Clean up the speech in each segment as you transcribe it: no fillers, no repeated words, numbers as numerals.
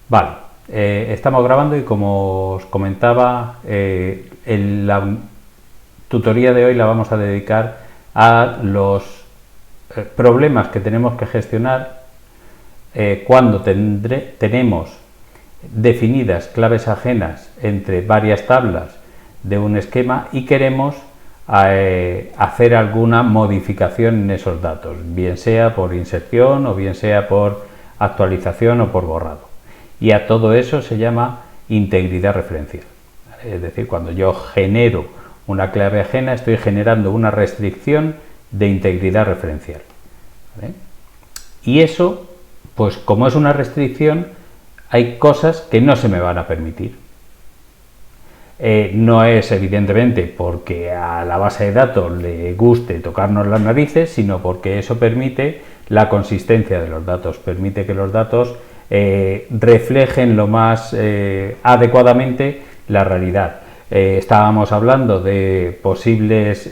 Vale, estamos grabando y como os comentaba, la tutoría de hoy la vamos a dedicar a los problemas que tenemos que gestionar cuando tenemos definidas claves ajenas entre varias tablas de un esquema y queremos hacer alguna modificación en esos datos, bien sea por inserción o bien sea por actualización o por borrado. Y a todo eso se llama integridad referencial. Es decir, cuando yo genero una clave ajena, estoy generando una restricción de integridad referencial. ¿Vale? Y eso, pues como es una restricción, hay cosas que no se me van a permitir. No es evidentemente porque a la base de datos le guste tocarnos las narices, sino porque eso permite la consistencia de los datos, permite que los datos reflejen lo más adecuadamente la realidad. Estábamos hablando de posibles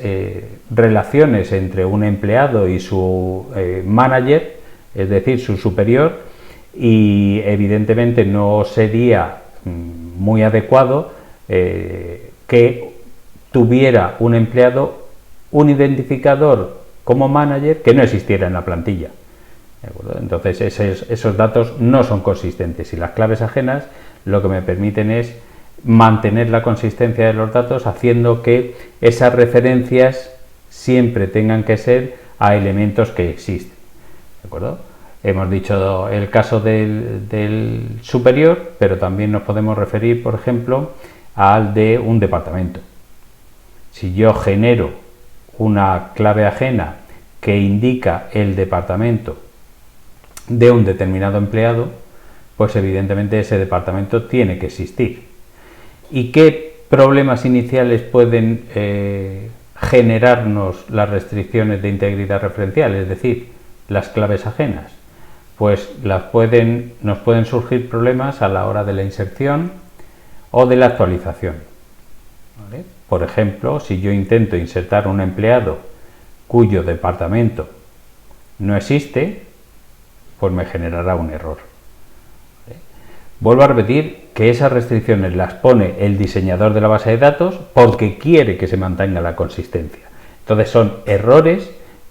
relaciones entre un empleado y su manager, es decir, su superior, y evidentemente no sería muy adecuado que tuviera un empleado un identificador como manager que no existiera en la plantilla. ¿De acuerdo? Entonces esos datos no son consistentes y las claves ajenas lo que me permiten es mantener la consistencia de los datos, haciendo que esas referencias siempre tengan que ser a elementos que existen. ¿De acuerdo? Hemos dicho el caso del superior, pero también nos podemos referir, por ejemplo, al de un departamento. Si yo genero una clave ajena que indica el departamento de un determinado empleado, pues evidentemente ese departamento tiene que existir. ¿Y qué problemas iniciales pueden generarnos las restricciones de integridad referencial, es decir, las claves ajenas? Pues nos pueden surgir problemas a la hora de la inserción o de la actualización. ¿Vale? Por ejemplo, si yo intento insertar un empleado cuyo departamento no existe, pues me generará un error. ¿Vale? Vuelvo a repetir que esas restricciones las pone el diseñador de la base de datos porque quiere que se mantenga la consistencia. Entonces son errores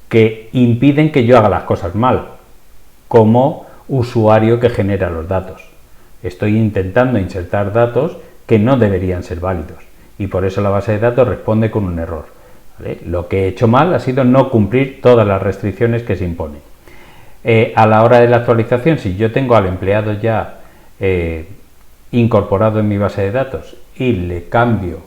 que impiden que yo haga las cosas mal, como usuario que genera los datos. Estoy intentando insertar datos que no deberían ser válidos y por eso la base de datos responde con un error. ¿Vale? Lo que he hecho mal ha sido no cumplir todas las restricciones que se imponen. A la hora de la actualización, si yo tengo al empleado ya incorporado en mi base de datos y le cambio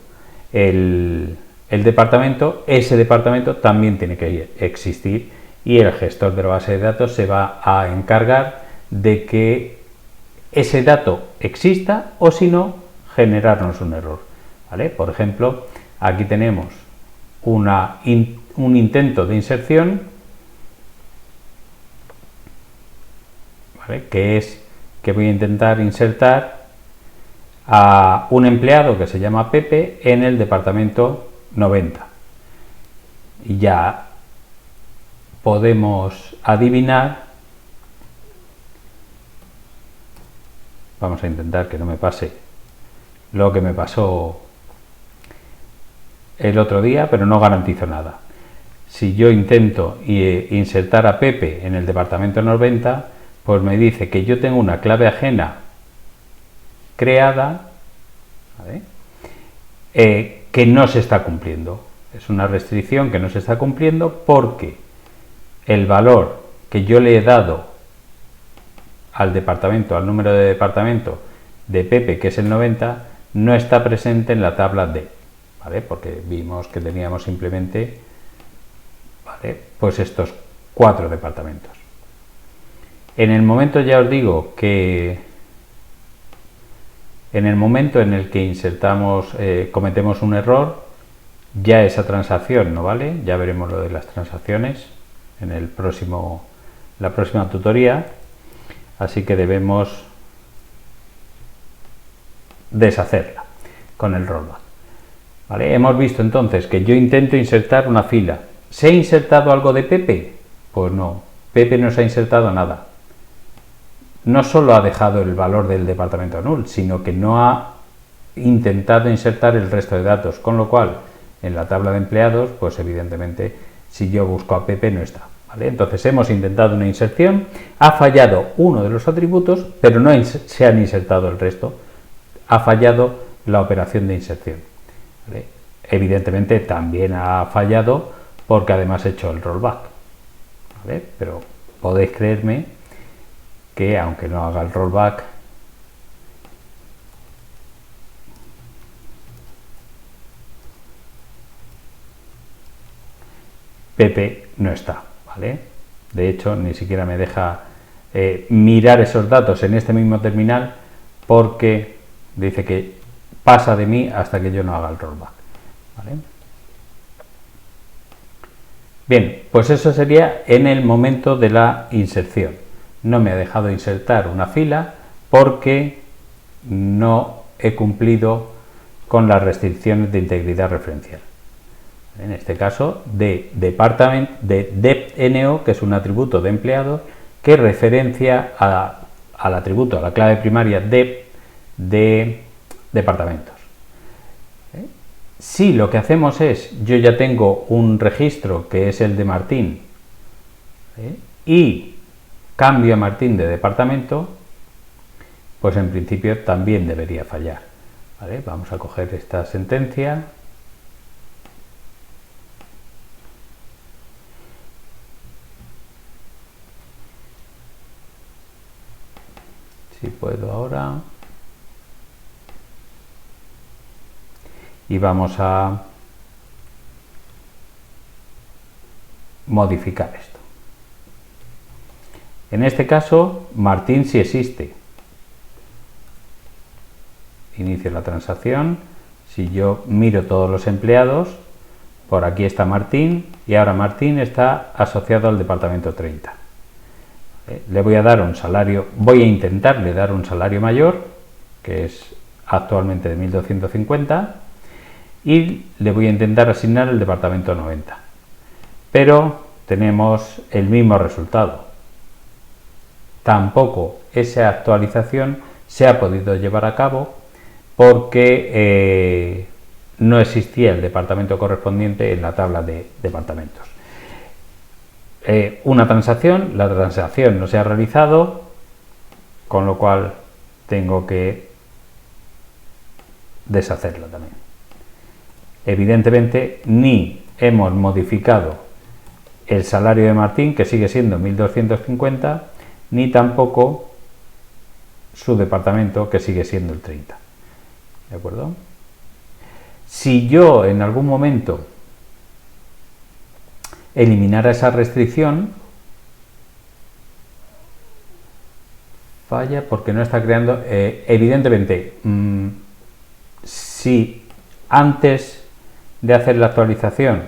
el departamento, ese departamento también tiene que existir y el gestor de la base de datos se va a encargar de que ese dato exista o si no, generarnos un error. ¿Vale? Por ejemplo, aquí tenemos un intento de inserción, ¿vale? Que voy a intentar insertar a un empleado que se llama Pepe en el departamento 90. Y ya podemos adivinar, vamos a intentar que no me pase lo que me pasó el otro día, pero no garantizo nada. Si yo intento insertar a Pepe en el departamento 90, pues me dice que yo tengo una clave ajena creada, ¿vale? Que no se está cumpliendo. Es una restricción que no se está cumpliendo porque el valor que yo le he dado al departamento, al número de departamento de Pepe, que es el 90, no está presente en la tabla D, ¿vale? Porque vimos que teníamos simplemente, ¿vale?, pues estos 4 departamentos. En el momento, ya os digo que en el momento en el que insertamos, cometemos un error, ya esa transacción no vale. Ya veremos lo de las transacciones en la próxima tutoría, así que debemos deshacerla con el rollback. ¿Vale? Hemos visto entonces que yo intento insertar una fila. ¿Se ha insertado algo de Pepe? Pues no, Pepe no se ha insertado nada. no solo ha dejado el valor del departamento null, sino que no ha intentado insertar el resto de datos, con lo cual en la tabla de empleados, pues evidentemente si yo busco a Pepe no está, ¿vale? Entonces hemos intentado una inserción, ha fallado uno de los atributos, pero no se han insertado el resto, ha fallado la operación de inserción, ¿vale? Evidentemente también ha fallado porque además he hecho el rollback, ¿vale? Pero podéis creerme que aunque no haga el rollback, Pepe no está, ¿vale? De hecho, ni siquiera me deja mirar esos datos en este mismo terminal porque dice que pasa de mí hasta que yo no haga el rollback, ¿vale? Bien, pues eso sería en el momento de la inserción. No me ha dejado insertar una fila porque no he cumplido con las restricciones de integridad referencial. En este caso de depNO, que es un atributo de empleado que referencia al atributo, a la clave primaria dep de departamentos. Si lo que hacemos es, yo ya tengo un registro que es el de Martín y cambio a Martín de departamento, pues en principio también debería fallar, ¿vale? Vamos a coger esta sentencia. Si puedo ahora. Y vamos a modificar esto. En este caso, Martín sí existe. Inicio la transacción. Si yo miro todos los empleados, por aquí está Martín y ahora Martín está asociado al departamento 30. Le voy a dar un salario, voy a intentarle dar un salario mayor, que es actualmente de 1.250, y le voy a intentar asignar el departamento 90. Pero tenemos el mismo resultado. Tampoco esa actualización se ha podido llevar a cabo porque no existía el departamento correspondiente en la tabla de departamentos. Una transacción, la transacción no se ha realizado, con lo cual tengo que deshacerla también. Evidentemente ni hemos modificado el salario de Martín, que sigue siendo 1.250, ni tampoco su departamento, que sigue siendo el 30. ¿De acuerdo? Si yo en algún momento eliminara esa restricción, falla porque no está creando, evidentemente, si antes de hacer la actualización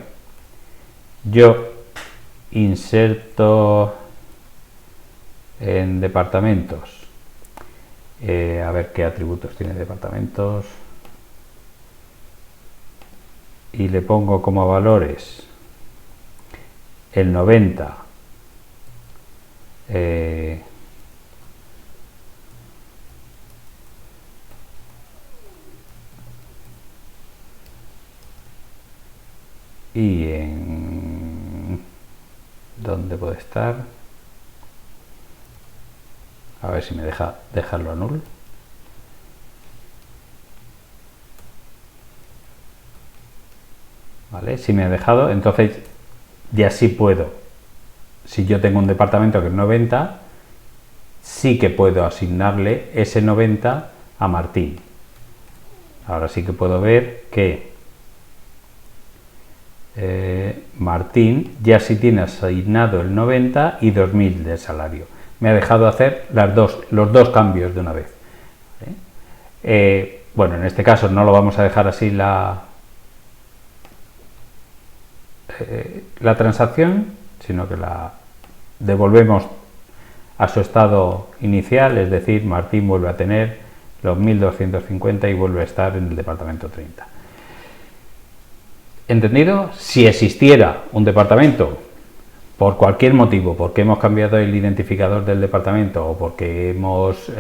yo inserto en departamentos, a ver qué atributos tiene departamentos, y le pongo como valores el 90, y en ¿dónde puede estar? A ver si me deja dejarlo a null. ¿Vale? Si me ha dejado, entonces ya sí puedo. Si yo tengo un departamento que es 90, sí que puedo asignarle ese 90 a Martín. Ahora sí que puedo ver que Martín ya sí tiene asignado el 90 y 2.000 de salario. Me ha dejado hacer los dos cambios de una vez. Bueno, en este caso no lo vamos a dejar así la transacción, sino que la devolvemos a su estado inicial, es decir, Martín vuelve a tener los 1.250 y vuelve a estar en el departamento 30. ¿Entendido? Si existiera un departamento por cualquier motivo, porque hemos cambiado el identificador del departamento o porque hemos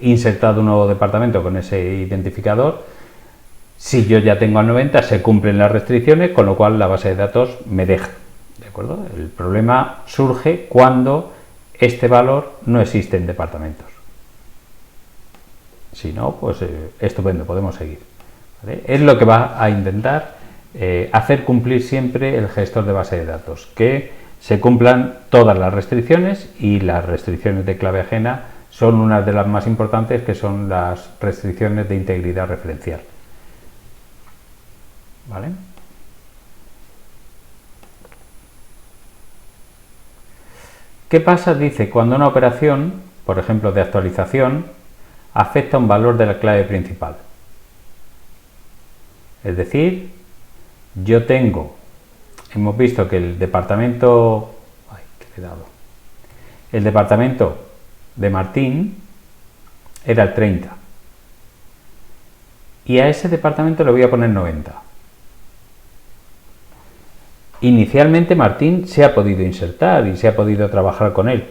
insertado un nuevo departamento con ese identificador, si yo ya tengo al 90 se cumplen las restricciones, con lo cual la base de datos me deja. ¿De acuerdo? El problema surge cuando este valor no existe en departamentos. Si no, pues estupendo, podemos seguir. ¿Vale? Es lo que va a intentar hacer cumplir siempre el gestor de base de datos, que se cumplan todas las restricciones, y las restricciones de clave ajena son una de las más importantes, que son las restricciones de integridad referencial. ¿Vale? ¿Qué pasa? Dice, cuando una operación, por ejemplo de actualización, afecta un valor de la clave principal. Es decir, yo tengo, hemos visto que el departamento, el departamento de Martín era el 30, y a ese departamento le voy a poner 90. Inicialmente Martín se ha podido insertar y se ha podido trabajar con él,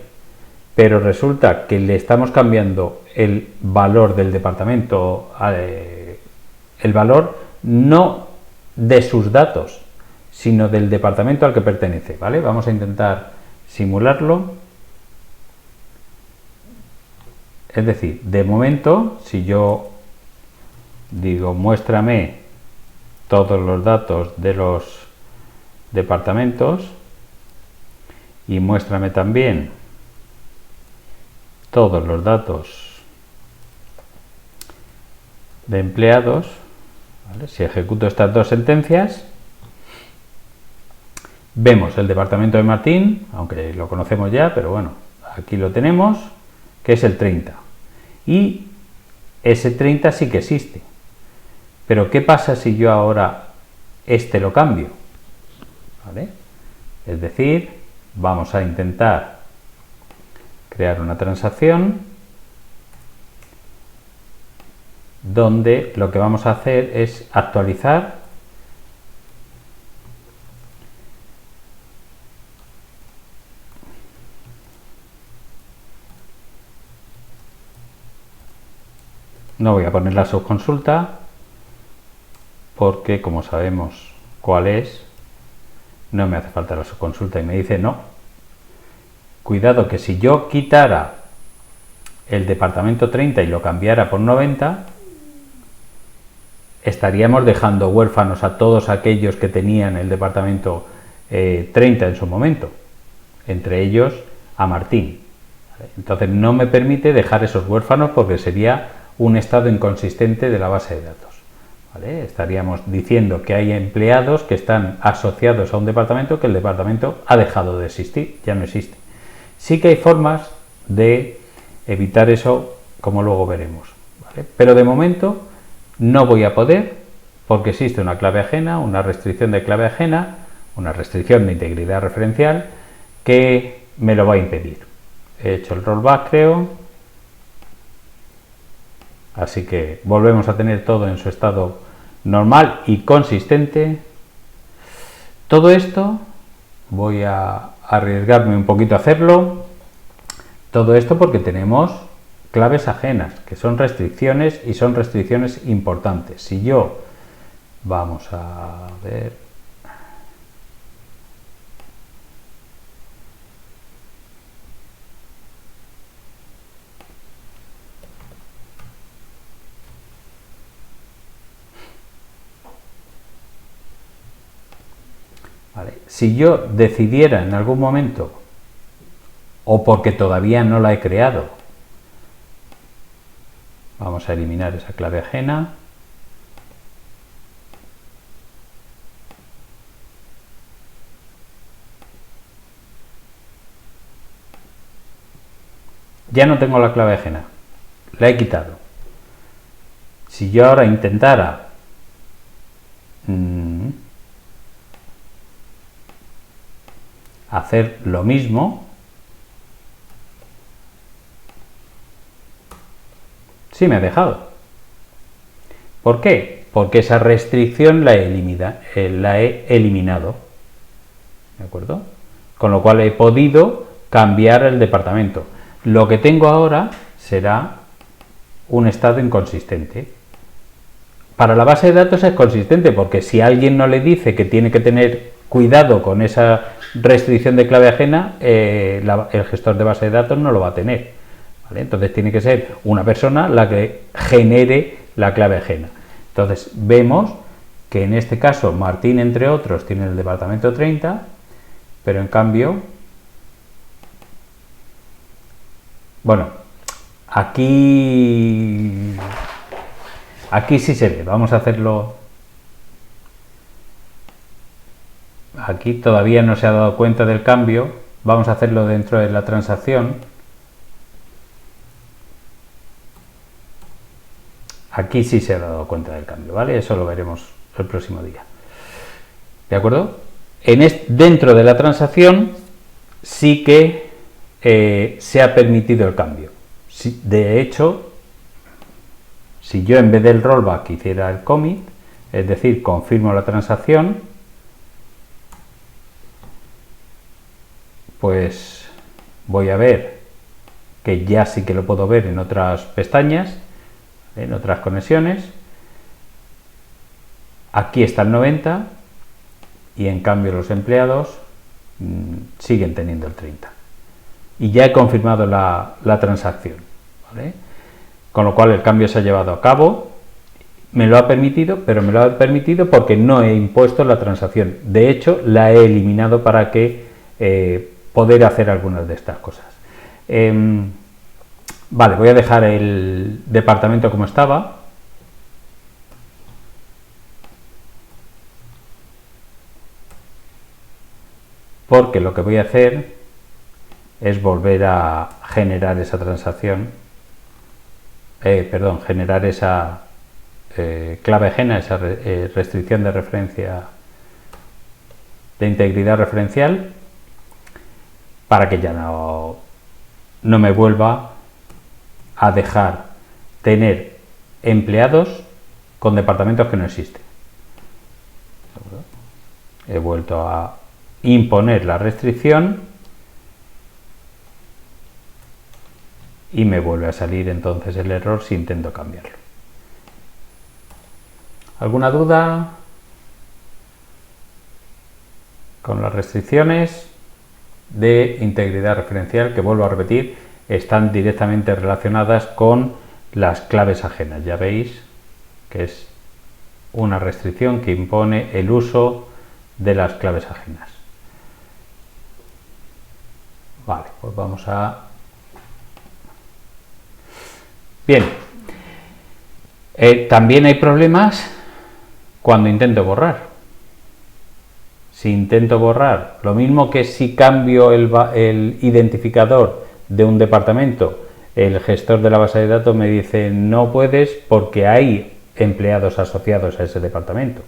pero resulta que le estamos cambiando el valor del departamento, el valor no de sus datos, sino del departamento al que pertenece, ¿vale? Vamos a intentar simularlo. Es decir, de momento, si yo digo muéstrame todos los datos de los departamentos y muéstrame también todos los datos de empleados, ¿vale? Si ejecuto estas dos sentencias, vemos el departamento de Martín, aunque lo conocemos ya, pero bueno, aquí lo tenemos, que es el 30, y ese 30 sí que existe. Pero ¿qué pasa si yo ahora este lo cambio? ¿Vale? Es decir, vamos a intentar crear una transacción donde lo que vamos a hacer es actualizar no voy a poner la subconsulta porque, como sabemos cuál es, no me hace falta la subconsulta, y me dice no. Cuidado, que si yo quitara el departamento 30 y lo cambiara por 90, estaríamos dejando huérfanos a todos aquellos que tenían el departamento 30 en su momento, entre ellos a Martín. Entonces no me permite dejar esos huérfanos, porque sería un estado inconsistente de la base de datos. ¿Vale? Estaríamos diciendo que hay empleados que están asociados a un departamento que el departamento ha dejado de existir, ya no existe. Sí que hay formas de evitar eso, como luego veremos, ¿vale? Pero de momento no voy a poder, porque existe una clave ajena, una restricción de clave ajena, una restricción de integridad referencial que me lo va a impedir. He hecho el rollback, creo, así que volvemos a tener todo en su estado normal y consistente. Todo esto voy a arriesgarme un poquito a hacerlo. Todo esto porque tenemos claves ajenas, que son restricciones, y son restricciones importantes. Si yo, vamos a ver, ¿vale? Si yo decidiera en algún momento, o porque todavía no la he creado, vamos a eliminar esa clave ajena. Ya no tengo la clave ajena, la he quitado. Si yo ahora intentara hacer lo mismo, sí me ha dejado. ¿Por qué? Porque esa restricción la he eliminado. ¿De acuerdo? con lo cual he podido cambiar el departamento. Lo que tengo ahora será un estado inconsistente. Para la base de datos es consistente, porque si alguien no le dice que tiene que tener cuidado con esa restricción de clave ajena, el gestor de base de datos no lo va a tener, ¿vale? Entonces tiene que ser una persona la que genere la clave ajena. Entonces vemos que en este caso Martín, entre otros, tiene el departamento 30, pero en cambio, bueno, aquí sí se ve. Vamos a hacerlo. Aquí todavía no se ha dado cuenta del cambio. Vamos a hacerlo dentro de la transacción. Aquí sí se ha dado cuenta del cambio, ¿vale? Eso lo veremos el próximo día. ¿De acuerdo? Dentro de la transacción sí que se ha permitido el cambio. De hecho, si yo en vez del rollback hiciera el commit, es decir, confirmo la transacción, pues voy a ver que ya sí que lo puedo ver en otras pestañas, en otras conexiones. Aquí está el 90 y en cambio los empleados siguen teniendo el 30. Y ya he confirmado la transacción, ¿vale? Con lo cual el cambio se ha llevado a cabo, me lo ha permitido, pero me lo ha permitido porque no he impuesto la transacción. De hecho, la he eliminado para que poder hacer algunas de estas cosas. Vale, voy a dejar el departamento como estaba. Porque lo que voy a hacer es volver a generar esa transacción, generar esa clave ajena, esa restricción de referencia, de integridad referencial, para que ya no me vuelva a dejar tener empleados con departamentos que no existen. He vuelto a imponer la restricción y me vuelve a salir entonces el error si intento cambiarlo. ¿Alguna duda con las restricciones de integridad referencial, que vuelvo a repetir, están directamente relacionadas con las claves ajenas? Ya veis que es una restricción que impone el uso de las claves ajenas. Vale, pues vamos a... Bien, también hay problemas cuando intento borrar. Si intento borrar, lo mismo que si cambio el identificador de un departamento, el gestor de la base de datos me dice no puedes porque hay empleados asociados a ese departamento,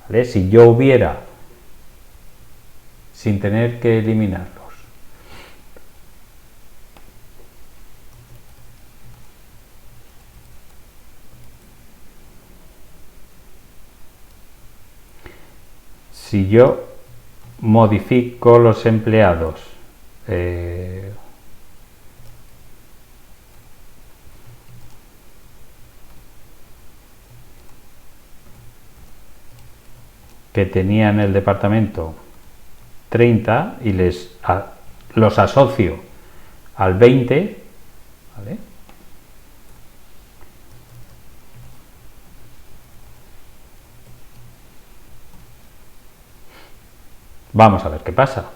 ¿vale? Si yo hubiera, sin tener que eliminarlos, si yo modifico los empleados que tenían el departamento 30 y los asocio al 20, ¿vale? Vamos a ver qué pasa.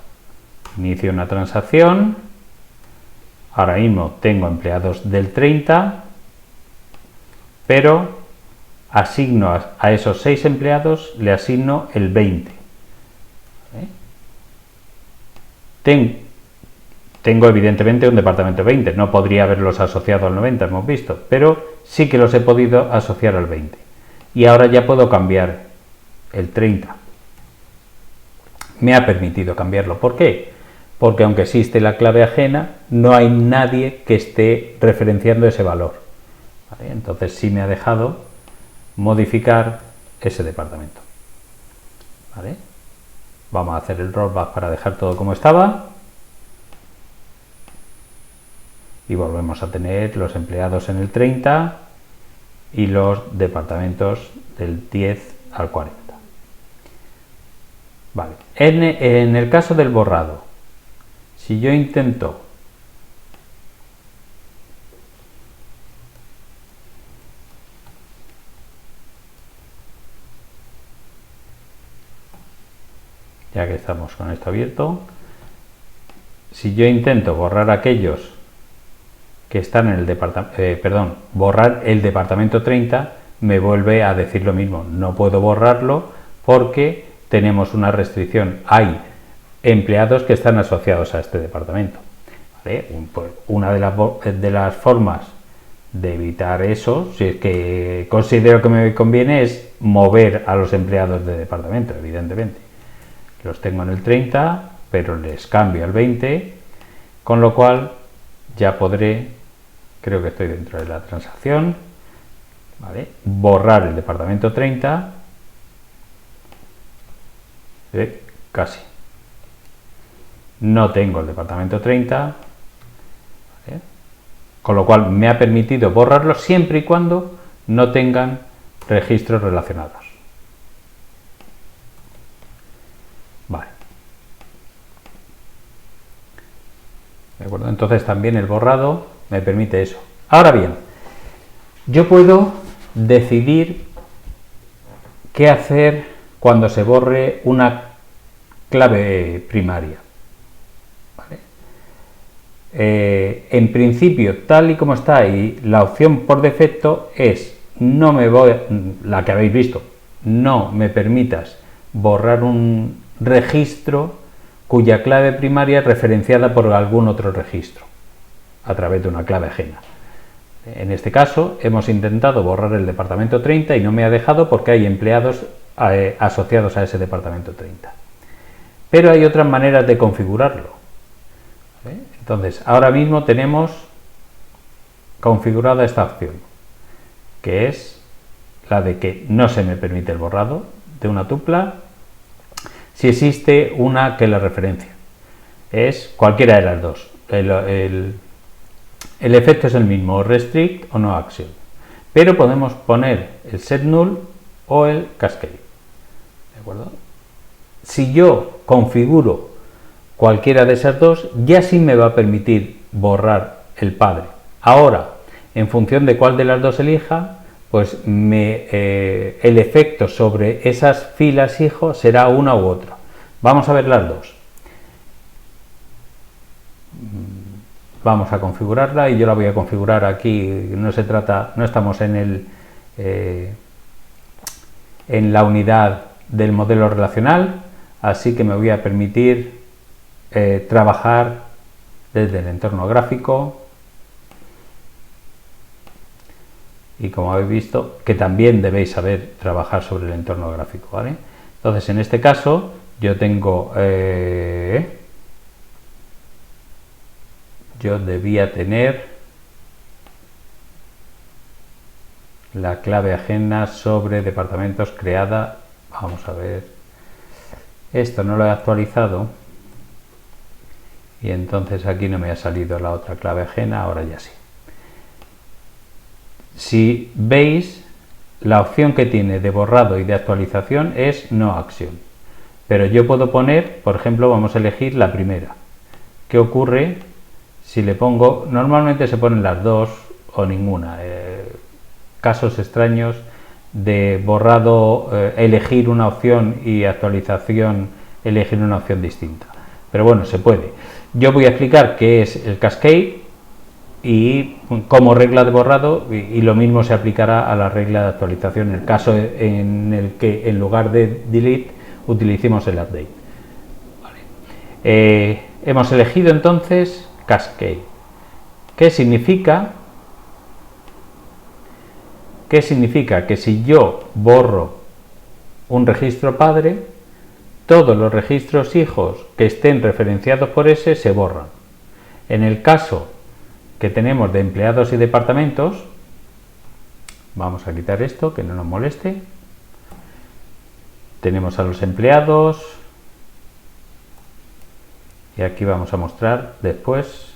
Inicio una transacción. Ahora mismo tengo empleados del 30, pero asigno a esos 6 empleados, le asigno el 20. ¿Vale? Tengo evidentemente un departamento 20, no podría haberlos asociado al 90, hemos visto, pero sí que los he podido asociar al 20. Y ahora ya puedo cambiar el 30. Me ha permitido cambiarlo. ¿Por qué? Porque aunque existe la clave ajena, no hay nadie que esté referenciando ese valor, ¿vale? Entonces sí me ha dejado modificar ese departamento, ¿vale? Vamos a hacer el rollback para dejar todo como estaba. Y volvemos a tener los empleados en el 30 y los departamentos del 10 al 40. Vale. En el caso del borrado, si yo intento ya que estamos con esto abierto, si yo intento borrar aquellos que están en el departamento, borrar el departamento 30, me vuelve a decir lo mismo, no puedo borrarlo porque tenemos una restricción, hay empleados que están asociados a este departamento. ¿Vale? Pues una de las formas de evitar eso, si es que considero que me conviene, es mover a los empleados de departamento, evidentemente. Los tengo en el 30, pero les cambio al 20, con lo cual ya podré, creo que estoy dentro de la transacción, ¿vale? Borrar el departamento 30, casi. No tengo el departamento 30, ¿vale? Con lo cual me ha permitido borrarlo siempre y cuando no tengan registros relacionados. Vale. ¿De acuerdo? Entonces también el borrado me permite eso. Ahora bien, yo puedo decidir qué hacer cuando se borre una clave primaria. ¿Vale? En principio, tal y como está ahí, la opción por defecto es no me voy, la que habéis visto, no me permitas borrar un registro cuya clave primaria es referenciada por algún otro registro a través de una clave ajena. En este caso hemos intentado borrar el departamento 30 y no me ha dejado porque hay empleados asociados a ese departamento 30. Pero hay otras maneras de configurarlo. ¿Vale? Entonces, ahora mismo tenemos configurada esta opción, que es la de que no se me permite el borrado de una tupla si existe una que la referencia. Es cualquiera de las dos. El efecto es el mismo, restrict o no action. Pero podemos poner el set null o el cascade. ¿De acuerdo? Si yo configuro cualquiera de esas dos, ya sí me va a permitir borrar el padre. Ahora, en función de cuál de las dos elija, pues el efecto sobre esas filas hijo será una u otra. Vamos a ver las dos. Vamos a configurarla y yo la voy a configurar aquí. No estamos en la unidad del modelo relacional, así que me voy a permitir trabajar desde el entorno gráfico. Y como habéis visto, que también debéis saber trabajar sobre el entorno gráfico, ¿vale? Entonces, en este caso, yo tengo, yo debía tener la clave ajena sobre departamentos creada. Vamos a ver, esto no lo he actualizado y entonces aquí no me ha salido la otra clave ajena, ahora ya sí. Si veis, la opción que tiene de borrado y de actualización es no acción. Pero yo puedo poner, por ejemplo, vamos a elegir la primera. ¿Qué ocurre si le pongo? Normalmente se ponen las dos o ninguna. Casos extraños de borrado, elegir una opción y actualización, elegir una opción distinta. Pero bueno, se puede. Yo voy a explicar qué es el cascade y como regla de borrado, y lo mismo se aplicará a la regla de actualización en el caso en el que en lugar de delete utilicemos el update. Vale. Hemos elegido entonces cascade. ¿Qué significa? ¿Qué significa? Que si yo borro un registro padre, todos los registros hijos que estén referenciados por ese se borran. En el caso que tenemos de empleados y departamentos, vamos a quitar esto que no nos moleste. Tenemos a los empleados, Y aquí vamos a mostrar después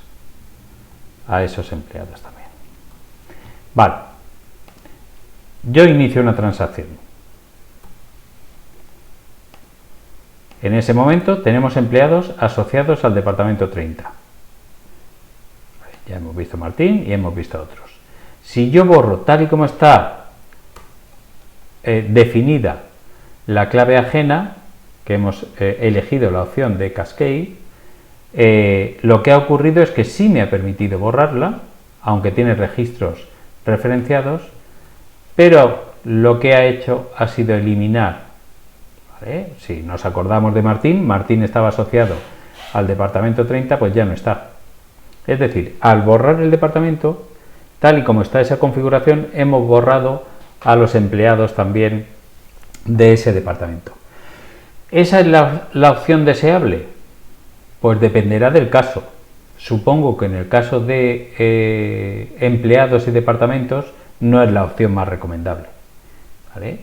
a esos empleados también. Vale, yo inicio una transacción. En ese momento tenemos empleados asociados al departamento 30. Ya hemos visto Martín y hemos visto otros. Si yo borro tal y como está definida la clave ajena, que hemos elegido la opción de Cascade, lo que ha ocurrido es que sí me ha permitido borrarla, aunque tiene registros referenciados, pero lo que ha hecho ha sido eliminar. ¿Vale? Si nos acordamos de Martín, Martín estaba asociado al departamento 30, pues ya no está. Es decir, al borrar el departamento, tal y como está esa configuración, hemos borrado a los empleados también de ese departamento. ¿Esa es la opción deseable? Pues dependerá del caso. Supongo que en el caso de empleados y departamentos no es la opción más recomendable. ¿Vale?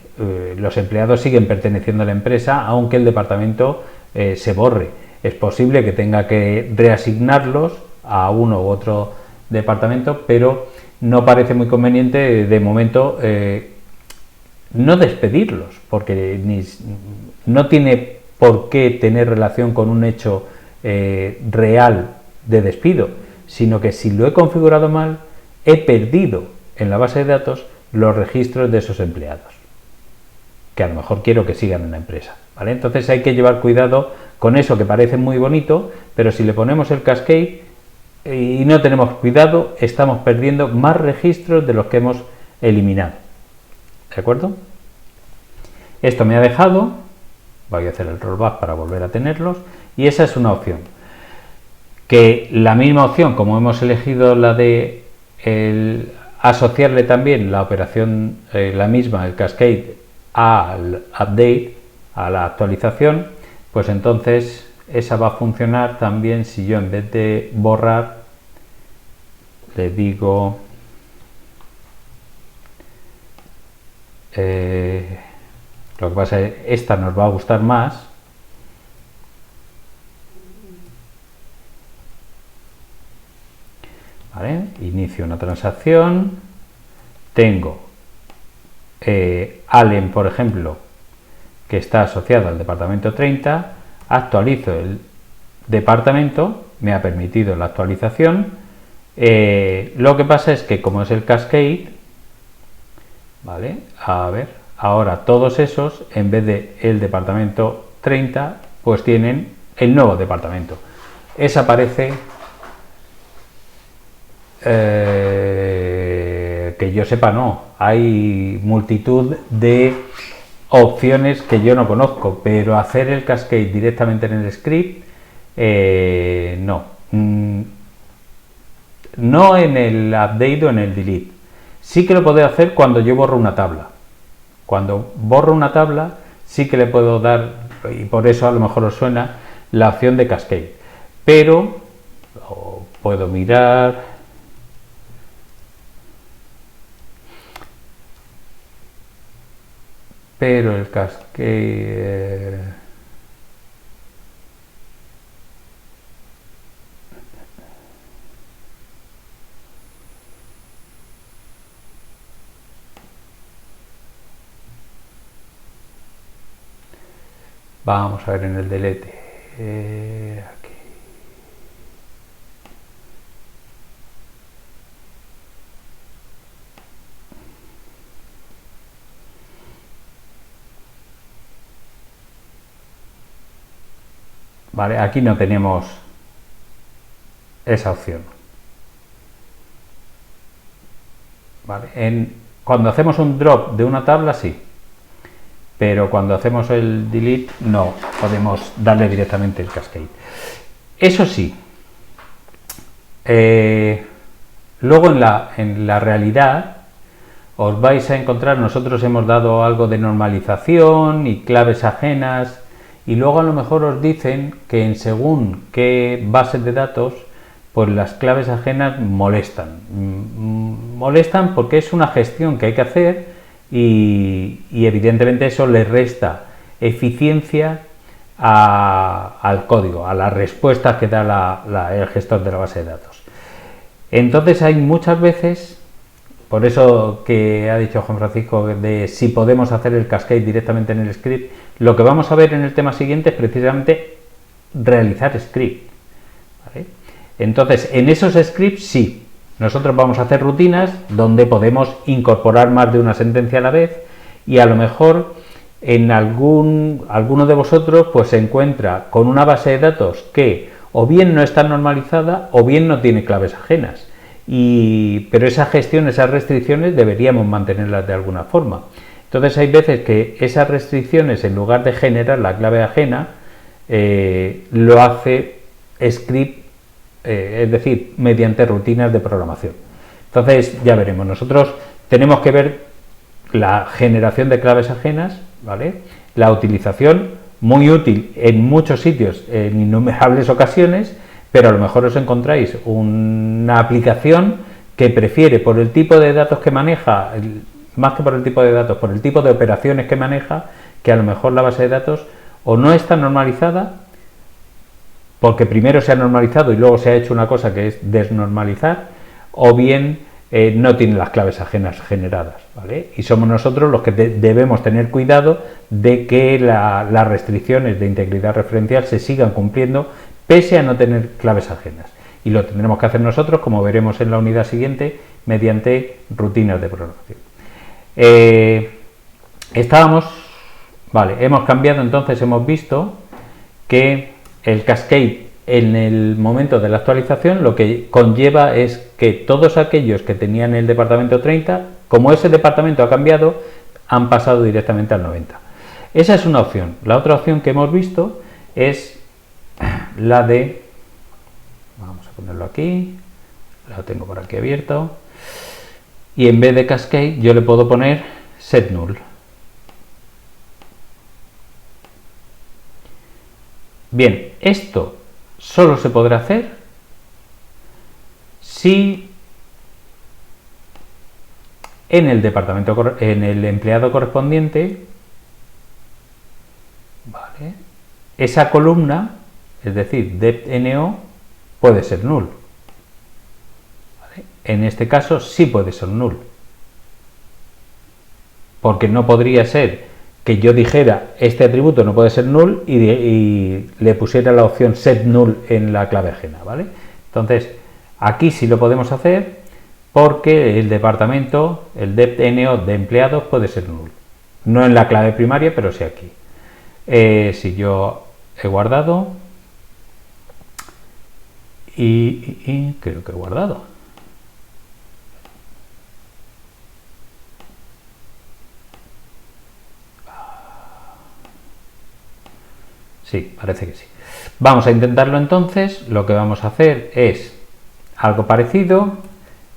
Los empleados siguen perteneciendo a la empresa, aunque el departamento se borre. Es posible que tenga que reasignarlos a uno u otro departamento, pero no parece muy conveniente de momento no despedirlos, porque no tiene por qué tener relación con un hecho real de despido, sino que si lo he configurado mal, he perdido en la base de datos los registros de esos empleados, que a lo mejor quiero que sigan en la empresa. ¿Vale? Entonces hay que llevar cuidado con eso, que parece muy bonito, pero si le ponemos el cascade y no tenemos cuidado, estamos perdiendo más registros de los que hemos eliminado. ¿De acuerdo? Esto me ha dejado, voy a hacer el rollback para volver a tenerlos, y esa es una opción. Que la misma opción, como hemos elegido la de asociarle también la operación, la misma, el cascade, al update, a la actualización, pues entonces esa va a funcionar también si yo en vez de borrar le digo lo que pasa es que esta nos va a gustar más. ¿Vale? Inicio una transacción, tengo Allen, por ejemplo, que está asociado al departamento 30, actualizo el departamento, me ha permitido la actualización. Lo que pasa es que como es el cascade, ¿vale? A ver, ahora todos esos, en vez de el departamento 30, pues tienen el nuevo departamento. Esa parece que yo sepa no, hay multitud de opciones que yo no conozco, pero hacer el cascade directamente en el script no, no en el update o en el delete. Sí que lo puedo hacer cuando yo borro una tabla. Cuando borro una tabla sí que le puedo dar, y por eso a lo mejor os suena, la opción de cascade, pero puedo mirar. Pero el cascade vamos a ver en el delete aquí. Vale, aquí no tenemos esa opción. Vale, cuando hacemos un drop de una tabla sí, pero cuando hacemos el delete no podemos darle directamente el cascade. Eso sí, luego en la realidad os vais a encontrar, nosotros hemos dado algo de normalización y claves ajenas, y luego a lo mejor os dicen que en según qué bases de datos, pues las claves ajenas molestan. Molestan porque es una gestión que hay que hacer y evidentemente eso le resta eficiencia al código, a las respuestas que da el gestor de la base de datos. Entonces hay muchas veces, por eso que ha dicho Juan Francisco de si podemos hacer el cascade directamente en el script, lo que vamos a ver en el tema siguiente es precisamente realizar script, ¿vale? Entonces en esos scripts sí, nosotros vamos a hacer rutinas donde podemos incorporar más de una sentencia a la vez y a lo mejor en alguno de vosotros pues se encuentra con una base de datos que o bien no está normalizada o bien no tiene claves ajenas, pero esa gestión, esas restricciones deberíamos mantenerlas de alguna forma. Entonces hay veces que esas restricciones, en lugar de generar la clave ajena, lo hace script, es decir, mediante rutinas de programación. Entonces ya veremos, nosotros tenemos que ver la generación de claves ajenas, ¿vale? La utilización, muy útil en muchos sitios, en innumerables ocasiones, pero a lo mejor os encontráis una aplicación que prefiere, por el tipo de datos que maneja, más que por el tipo de datos, por el tipo de operaciones que maneja, que a lo mejor la base de datos o no está normalizada, porque primero se ha normalizado y luego se ha hecho una cosa que es desnormalizar, o bien no tiene las claves ajenas generadas, ¿vale? Y somos nosotros los que debemos tener cuidado de que las restricciones de integridad referencial se sigan cumpliendo pese a no tener claves ajenas. Y lo tendremos que hacer nosotros, como veremos en la unidad siguiente, mediante rutinas de programación. Hemos cambiado, entonces hemos visto que el cascade en el momento de la actualización lo que conlleva es que todos aquellos que tenían el departamento 30, como ese departamento ha cambiado, han pasado directamente al 90. Esa es una opción. La otra opción que hemos visto es la de, vamos a ponerlo aquí, lo tengo por aquí abierto, y en vez de cascade yo le puedo poner set null. Bien, esto solo se podrá hacer si en el departamento, en el empleado correspondiente, ¿vale?, esa columna, es decir, depth_no, puede ser null, ¿vale? En este caso sí puede ser null, porque no podría ser que yo dijera este atributo no puede ser null y le pusiera la opción set null en la clave ajena, ¿vale? Entonces aquí sí lo podemos hacer porque el departamento, el depth_no de empleados puede ser null, no en la clave primaria, pero sí aquí. Si yo he guardado y creo que he guardado. Sí, parece que sí. Vamos a intentarlo entonces. Lo que vamos a hacer es algo parecido.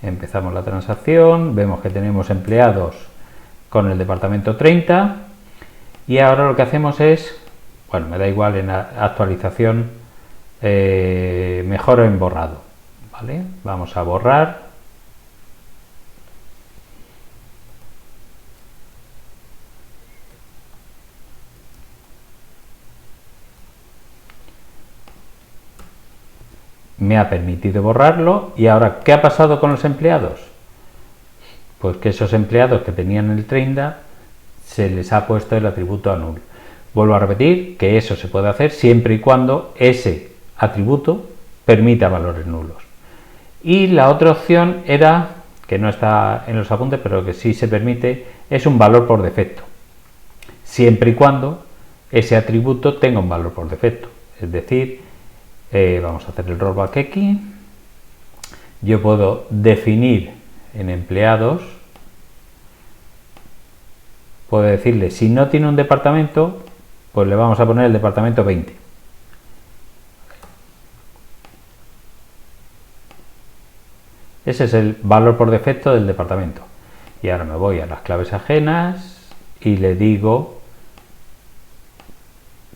Empezamos la transacción, vemos que tenemos empleados con el departamento 30 y ahora lo que hacemos es, bueno, me da igual en actualización, mejor en borrado, ¿vale? Vamos a borrar. Me ha permitido borrarlo y ahora, ¿qué ha pasado con los empleados? Pues que esos empleados que tenían el 30 se les ha puesto el atributo a null. Vuelvo a repetir que eso se puede hacer siempre y cuando ese atributo permita valores nulos. Y la otra opción era, que no está en los apuntes pero que sí se permite, es un valor por defecto, siempre y cuando ese atributo tenga un valor por defecto. Es decir, vamos a hacer el rollback aquí. Yo puedo definir en empleados, puedo decirle, si no tiene un departamento, pues le vamos a poner el departamento 20. Ese es el valor por defecto del departamento. Y ahora me voy a las claves ajenas y le digo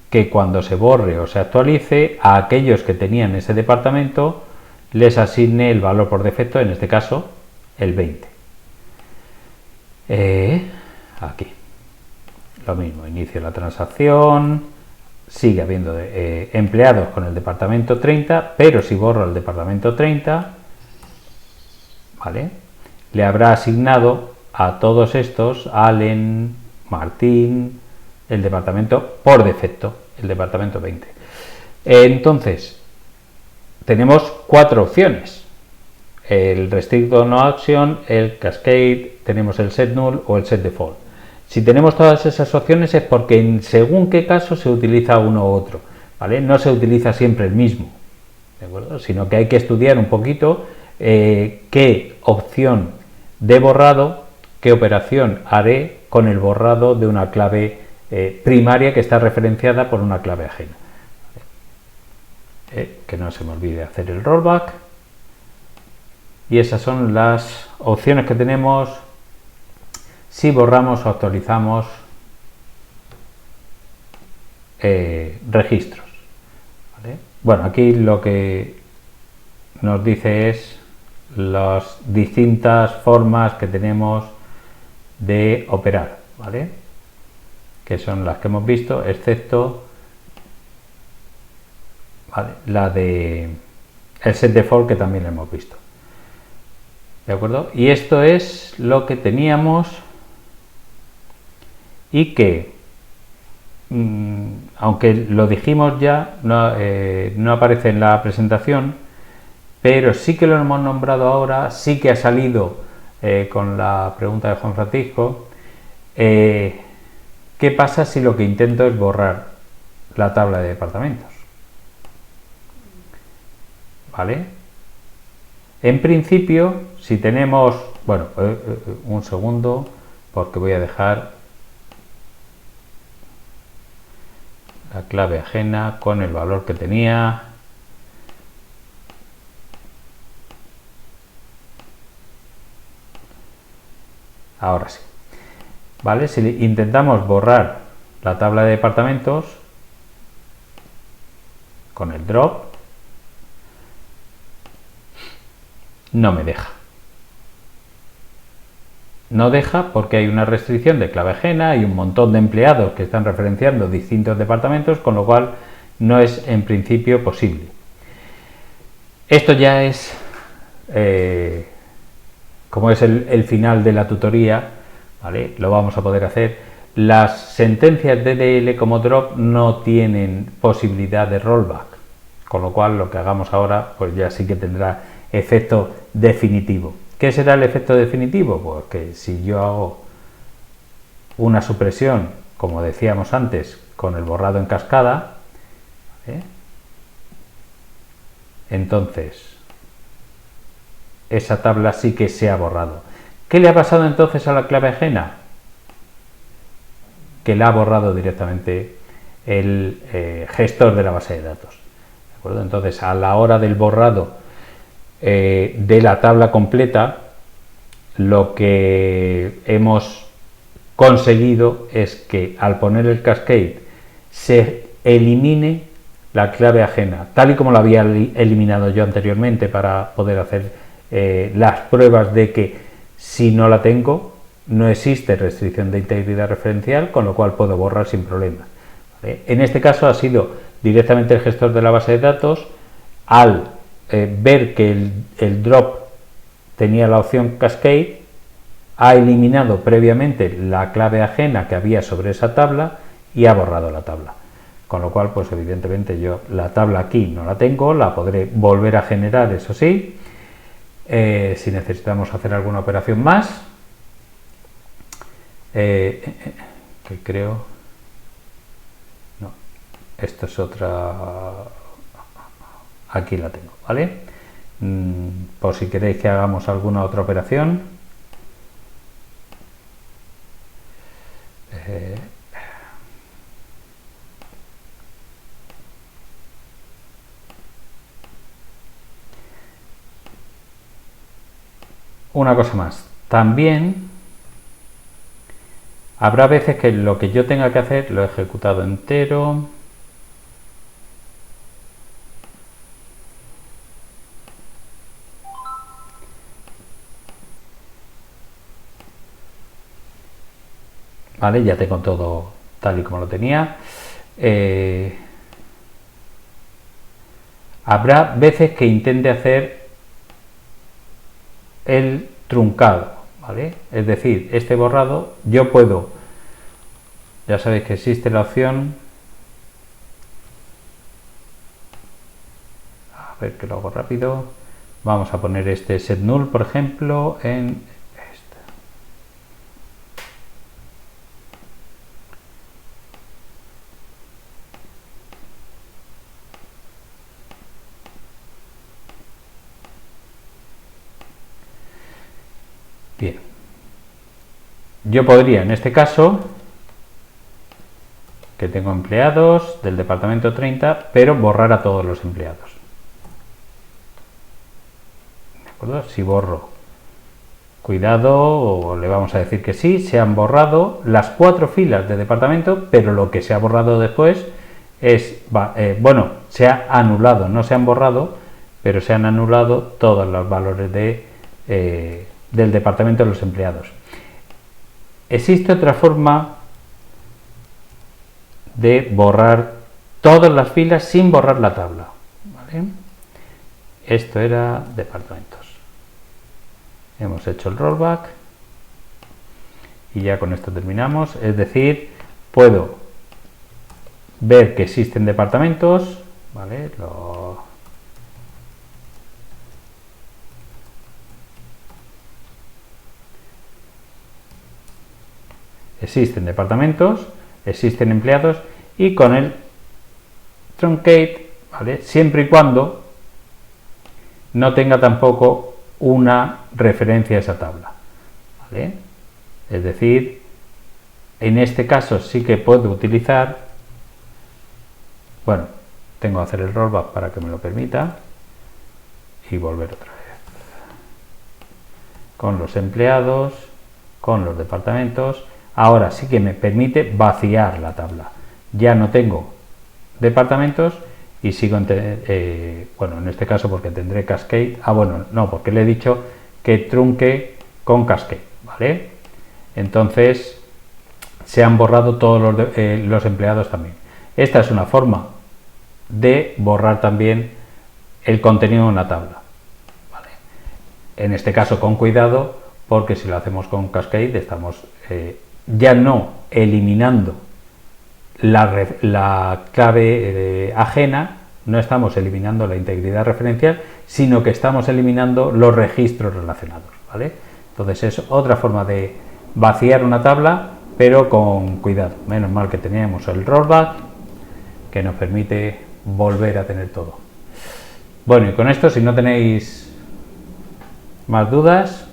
que cuando se borre o se actualice, a aquellos que tenían ese departamento les asigne el valor por defecto, en este caso el 20. Aquí lo mismo, inicio la transacción, sigue habiendo empleados con el departamento 30, pero si borro el departamento 30, ¿vale?, le habrá asignado a todos estos, Allen, Martín, el departamento por defecto, el departamento 20. Entonces, tenemos 4 opciones: el restrict no action, el cascade, tenemos el set null o el set default. Si tenemos todas esas opciones es porque en según qué caso se utiliza uno u otro, ¿vale? No se utiliza siempre el mismo, ¿de acuerdo?, sino que hay que estudiar un poquito qué opción de borrado, qué operación haré con el borrado de una clave primaria que está referenciada por una clave ajena. Que no se me olvide hacer el rollback. Y esas son las opciones que tenemos si borramos o actualizamos registros, ¿vale? Bueno, aquí lo que nos dice es las distintas formas que tenemos de operar, ¿vale?, que son las que hemos visto, excepto, ¿vale?, la de el set default, que también lo hemos visto, ¿de acuerdo? Y esto es lo que teníamos y que, aunque lo dijimos ya, no aparece en la presentación, pero sí que lo hemos nombrado ahora, sí que ha salido con la pregunta de Juan Francisco. ¿Qué pasa si lo que intento es borrar la tabla de departamentos? ¿Vale? En principio, si tenemos, bueno, un segundo, porque voy a dejar la clave ajena con el valor que tenía. Ahora sí, ¿vale? Si intentamos borrar la tabla de departamentos con el drop, no me deja. No deja porque hay una restricción de clave ajena y un montón de empleados que están referenciando distintos departamentos, con lo cual no es en principio posible. Esto ya es, como es el final de la tutoría, ¿vale?, lo vamos a poder hacer. Las sentencias DDL como drop no tienen posibilidad de rollback, con lo cual lo que hagamos ahora pues ya sí que tendrá efecto definitivo. ¿Qué será el efecto definitivo? Pues que si yo hago una supresión, como decíamos antes, con el borrado en cascada, entonces esa tabla sí que se ha borrado. ¿Qué le ha pasado entonces a la clave ajena? Que la ha borrado directamente el gestor de la base de datos, ¿de acuerdo? Entonces, a la hora del borrado de la tabla completa, lo que hemos conseguido es que al poner el cascade se elimine la clave ajena, tal y como la había eliminado yo anteriormente para poder hacer las pruebas de que si no la tengo no existe restricción de integridad referencial, con lo cual puedo borrar sin problema, ¿vale? En este caso ha sido directamente el gestor de la base de datos, al ver que el drop tenía la opción cascade, ha eliminado previamente la clave ajena que había sobre esa tabla y ha borrado la tabla, con lo cual pues evidentemente yo la tabla aquí no la tengo, la podré volver a generar, eso sí, si necesitamos hacer alguna operación más, que creo, no, esto es otra, aquí la tengo, ¿vale? Por si queréis que hagamos alguna otra operación. Una cosa más, también habrá veces que lo que yo tenga que hacer lo he ejecutado entero. Vale, ya tengo todo tal y como lo tenía. habrá veces que intente hacer el truncado, ¿vale? Es decir, este borrado yo puedo, ya sabéis que existe la opción, a ver que lo hago rápido, vamos a poner este set null, por ejemplo, en este. Bien, yo podría en este caso, que tengo empleados del departamento 30, pero borrar a todos los empleados. ¿De acuerdo? Si borro, cuidado, o le vamos a decir que sí, se han borrado las 4 filas de departamento, pero lo que se ha borrado después es, bueno, se ha anulado, no se han borrado, pero se han anulado todos los valores del departamento de los empleados. Existe otra forma de borrar todas las filas sin borrar la tabla, ¿vale? Esto era departamentos. Hemos hecho el rollback y ya con esto terminamos. Es decir, puedo ver que existen departamentos, ¿vale? Existen departamentos, existen empleados, y con el truncate, ¿vale? Siempre y cuando no tenga tampoco una referencia a esa tabla, ¿vale? Es decir, en este caso sí que puedo utilizar, bueno, tengo que hacer el rollback para que me lo permita y volver otra vez con los empleados, con los departamentos. Ahora sí que me permite vaciar la tabla. Ya no tengo departamentos y sigo, bueno, en este caso porque tendré cascade, bueno, no, porque le he dicho que trunque con cascade, ¿vale? Entonces se han borrado todos los empleados también. Esta es una forma de borrar también el contenido de una tabla, ¿vale? En este caso con cuidado, porque si lo hacemos con cascade estamos ya no eliminando la clave ajena, no estamos eliminando la integridad referencial, sino que estamos eliminando los registros relacionados, ¿vale? Entonces es otra forma de vaciar una tabla, pero con cuidado. Menos mal que teníamos el rollback, que nos permite volver a tener todo. Bueno, y con esto, si no tenéis más dudas,